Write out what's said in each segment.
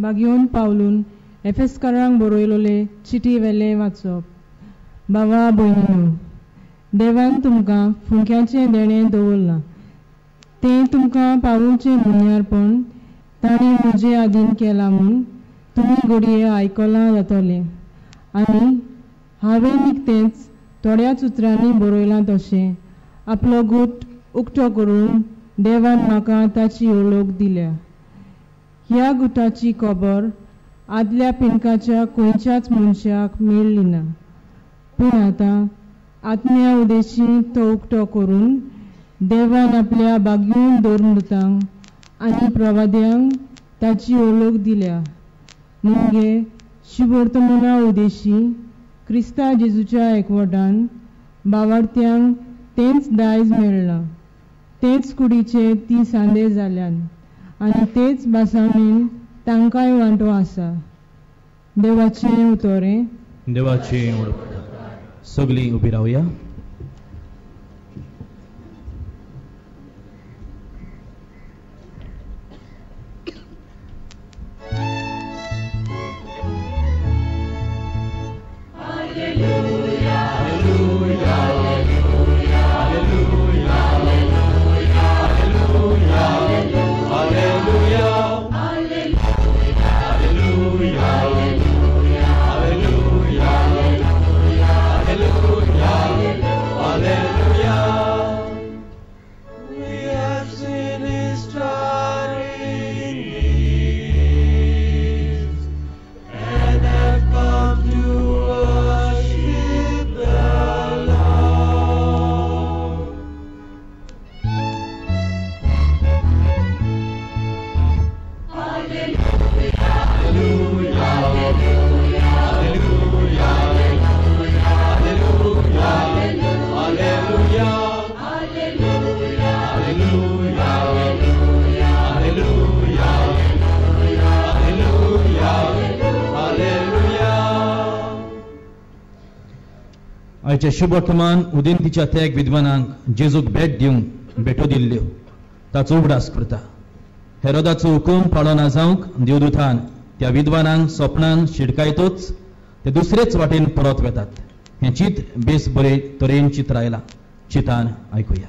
बागयोन पावलून एफेसकारांक बरयलोले चिटी वेले वाचप. बाबा भयणीनो, देवान तुमकां फुंक्याचें देणें दवरलां. तें तुमकां पावोवचें मुन्यारपण ताणें म्हजे आदीन केलां म्हूण तुमी घडये आयकलां जातलें. आनी हांवें निकतेंच थोड्याच उतरांनी बरयलां तशें आपलो गूट उक्तो करून देवान म्हाका ताची ओळख दिल्या. ह्या गुटाची खबर आदल्या पिनकाच्या खंयच्याच मनशाक मेळ्ळी ना. पूण आतां आत्म्या उदेशी तो उक्तो करून देवान आपल्या बागयून दोरमृतांक आनी प्रवाद्यांक ताची ओळख दिल्या. मुगे शिवर्तमना उदेशी क्रिस्ता जेजूच्या एकवटान बावार्थ्यांक तेंच दायज मेळ्ळां. तेच कुडीचे ती सांदे जाल्यान आनी तेच बासावणेन तांकांय वांटो आसा. देवाचें उतोरें. देवाचें उलोवप. सगळीं उबी रावया. आयच्या शुभवर्तमान उदेंतीच्या त्याग विद्वानांक जेजूक भेट दिवंक भेटो दिल्ल्यो ताचो उगडास करता. हेरोदाचो हुकूम पाळो ना जावंक देवदूतान त्या विद्वानांक स्वप्नान शिडकायतोच ते दुसरेच वाटेन परत वेतात. हें चीत बेस बरे तरेन चित्रायलां. चितान आयकुया.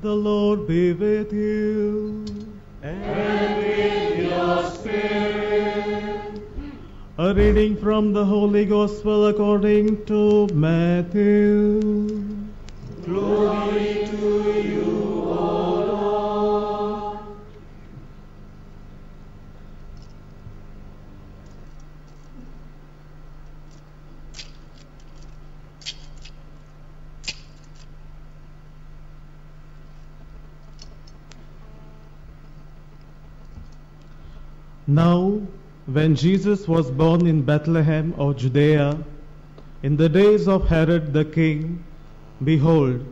The Lord be with you. And with your spirit. A reading from the Holy Gospel according to Matthew. Glory to you, O Lord. Now, when Jesus was born in Bethlehem of Judea, in the days of Herod the king, behold,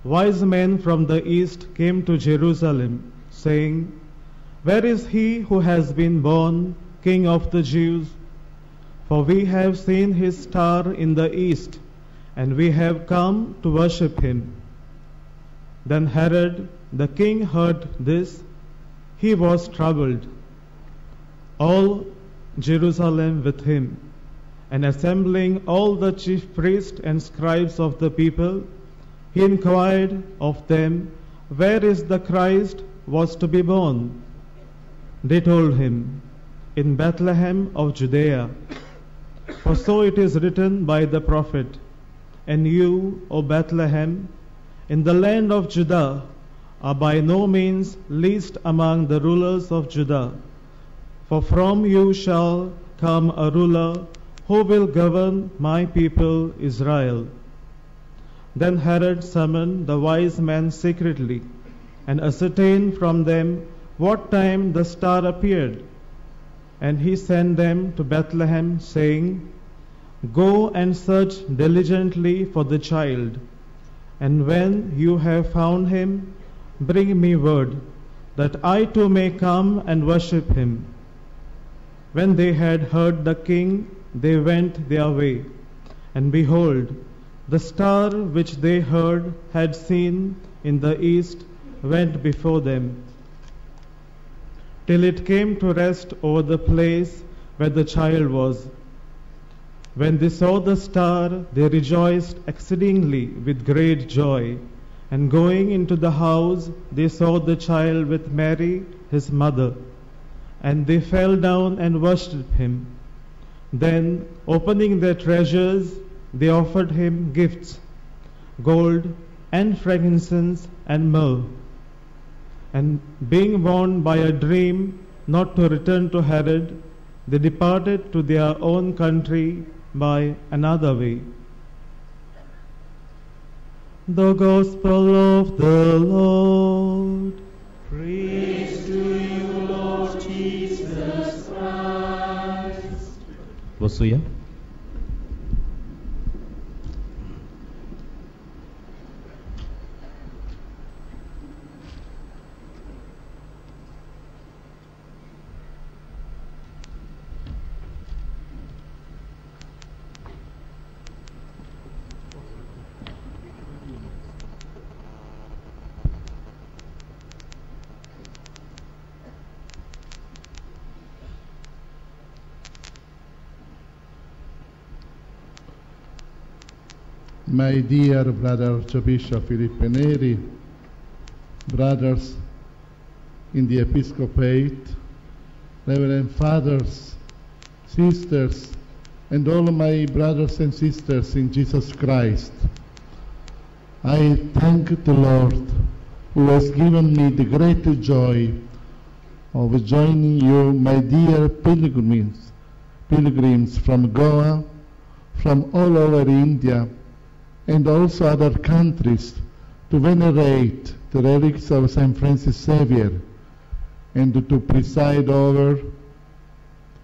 wise men from the east came to Jerusalem, saying, Where is he who has been born King of the Jews? For we have seen his star in the east, and we have come to worship him. Then Herod the king heard this. He was troubled, all Jerusalem with him, and assembling all the chief priests and scribes of the people, he inquired of them where is the Christ was to be born. They told him, In Bethlehem of Judea, for so it is written by the prophet, And you, O Bethlehem, in the land of Judah, are by no means least among the rulers of Judah. For from you shall come a ruler who will govern my people Israel. Then Herod summoned the wise men secretly and ascertained from them what time the star appeared. And he sent them to Bethlehem, saying, Go and search diligently for the child, and when you have found him, bring me word, that I too may come and worship him. When they had heard the king, they went their way. And behold, the star which they heard had seen in the east went before them. till it came to rest over the place where the child was. When they saw the star, they rejoiced exceedingly with great joy. And going into the house, they saw the child with Mary, his mother. And they fell down and worshipped him. Then, opening their treasures, they offered him gifts, gold and frankincense and myrrh. And being warned by a dream not to return to Herod, they departed to their own country by another way. The Gospel of the Lord. Praise to you, Lord Jesus Christ. बसूया. My dear brother Archbishop Filippo Neri, brothers in the episcopate, reverend fathers, sisters, and all my brothers and sisters in Jesus Christ, I thank the Lord who has given me the great joy of joining you, my dear pilgrims from Goa, from all over India, and also other countries, to venerate the relics of St. Francis Xavier and to preside over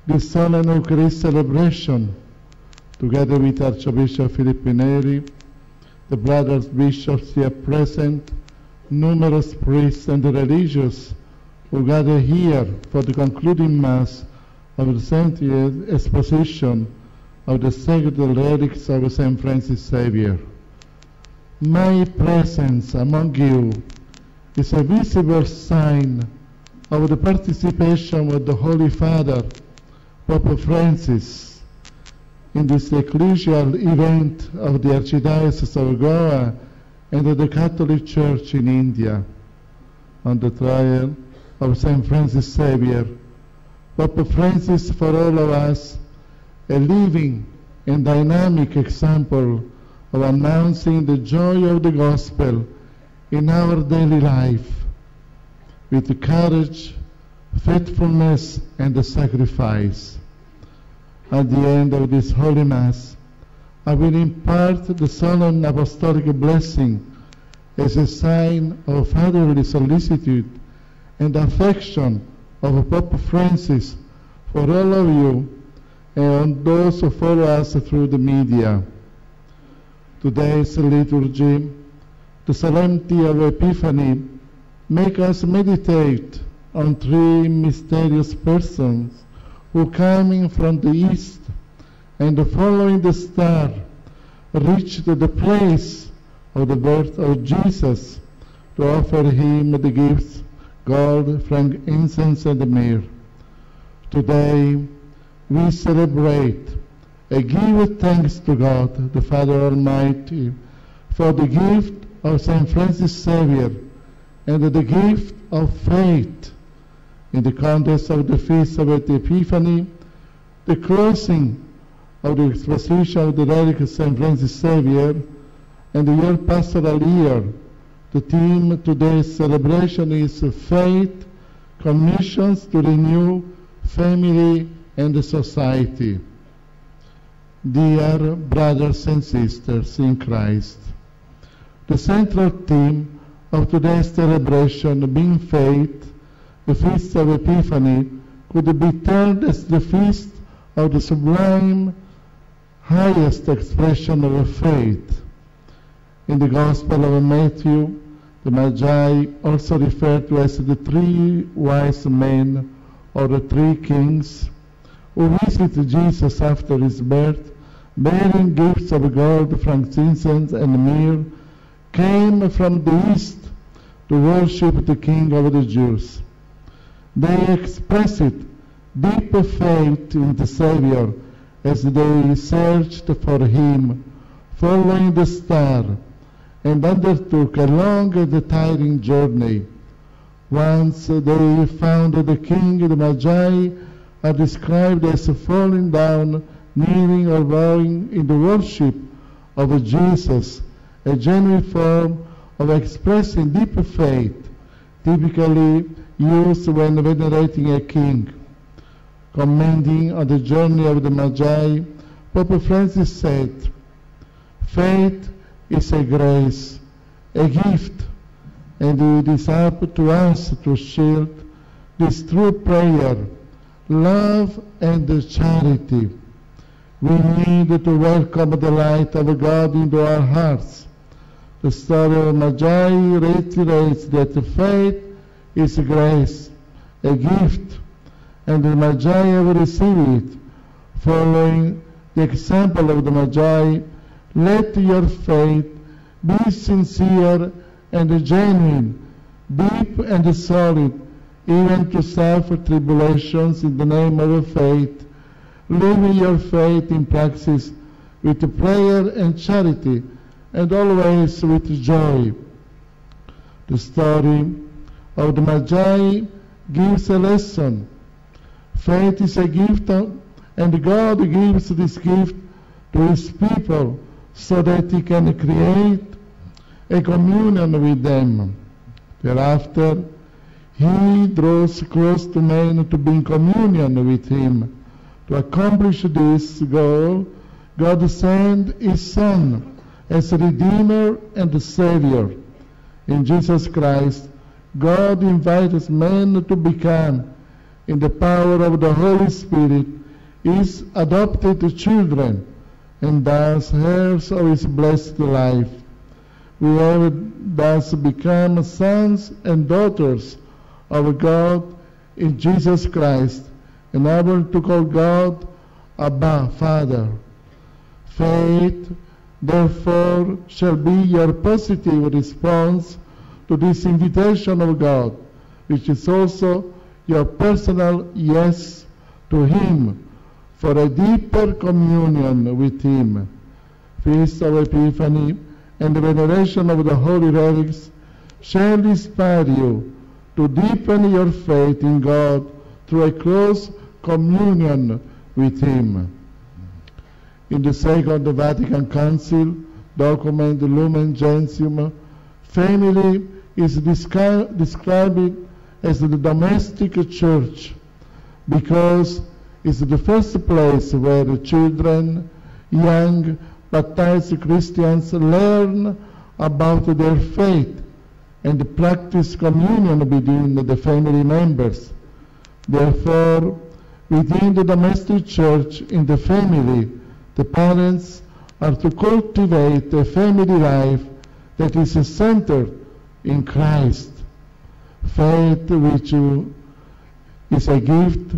this solemn Eucharist celebration, together with Archbishop Filippo Neri, the brothers bishops here present, numerous priests and religious who gather here for the concluding Mass of the Saint Exposition of the sacred relics of St. Francis Xavier. My presence among you is a visible sign of the participation of the Holy Father, Pope Francis, in this ecclesial event of the Archdiocese of Goa and of the Catholic Church in India, on the trial of St. Francis Xavier. Pope Francis, for all of us, a living and dynamic example of announcing the joy of the gospel in our daily life with courage, faithfulness, and sacrifice. At the end of this Holy Mass, I will impart the solemn apostolic blessing as a sign of fatherly solicitude and affection of Pope Francis for all of you and those who follow us through the media. Today's liturgy, the solemnity of Epiphany, make us meditate on three mysterious persons who, coming from the east and following the star, reached the place of the birth of Jesus to offer him the gifts, gold, frankincense, and myrrh. Today we celebrate and give thanks to God, the Father Almighty, for the gift of St. Francis Xavier and the gift of faith in the context of the Feast of the Epiphany, the closing of the Exposition of the relic of St. Francis Xavier, and the year pastoral year. The theme of today's celebration is Faith, Commissions to Renew Family and Society. Dear brothers and sisters in Christ, the central theme of today's celebration, being faith, the Feast of Epiphany, could be termed as the feast of the sublime, highest expression of faith. In the Gospel of Matthew, the Magi, also referred to as the three wise men or the three kings, who visited Jesus after his birth, bearing gifts of gold, frankincense, and myrrh, came from the east to worship the King of the Jews. They expressed deep faith in the Savior as they searched for him, following the star, and undertook a long and tiring journey. Once they found the king, the Magi are described as falling down, kneeling or bowing in the worship of Jesus, a genuine form of expressing deep faith, typically used when venerating a king. Commenting on the journey of the Magi, Pope Francis said, "Faith is a grace, a gift, and it is up to us to shield this through prayer, love, and charity. We need to welcome the light of God into our hearts. The story of Magi reiterates that faith is grace, a gift, and the Magi have received it. Following the example of the Magi, let your faith be sincere and genuine, deep and solid, even to suffer tribulations in the name of faith, living your faith in practice with prayer and charity, and always with joy." The story of the Magi gives a lesson. Faith is a gift, and God gives this gift to his people so that he can create a communion with them. Thereafter, he draws close to men to be in communion with him. To accomplish this goal, God sent his Son as a Redeemer and Savior. In Jesus Christ, God invites men to become, in the power of the Holy Spirit, his adopted children, and thus heirs of his blessed life. We have thus become sons and daughters of God in Jesus Christ, and able to call God Abba, Father. Faith, therefore, shall be your positive response to this invitation of God, which is also your personal yes to him for a deeper communion with him. Feast of Epiphany and the veneration of the holy relics shall inspire you to deepen your faith in God through a close communion with him. In the Second Vatican Council document Lumen Gentium, family is described as the domestic church because it's the first place where children, young baptized Christians learn about their faith and practice communion between the family members. Therefore, within the domestic church, in the family, the parents are to cultivate a family life that is centered in Christ. Faith, which is a gift,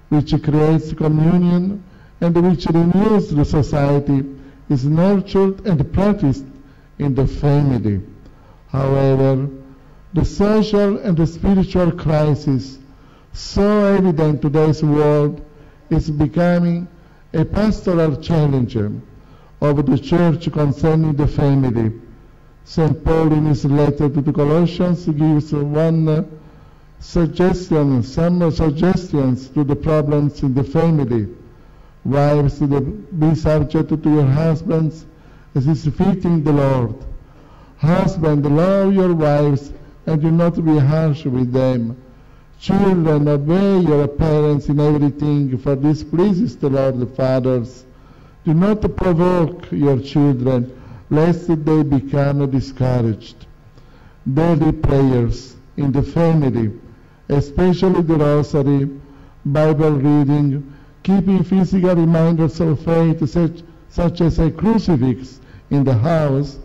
which creates communion, and which renews the society, is nurtured and practiced in the family. However, the social and the spiritual crisis, so evident in today's world, is becoming a pastoral challenge of the Church concerning the family. St. Paul in his letter to the Colossians gives some suggestions to the problems in the family. Wives, be subject to your husbands as is fitting the Lord. Husbands, love your wives and do not be harsh with them. Children, obey your parents in everything, for this pleases the Lord. The fathers, do not provoke your children, lest they become discouraged. Daily prayers in the family, especially the Rosary, Bible reading, keeping physical reminders of faith such as a crucifix in the house,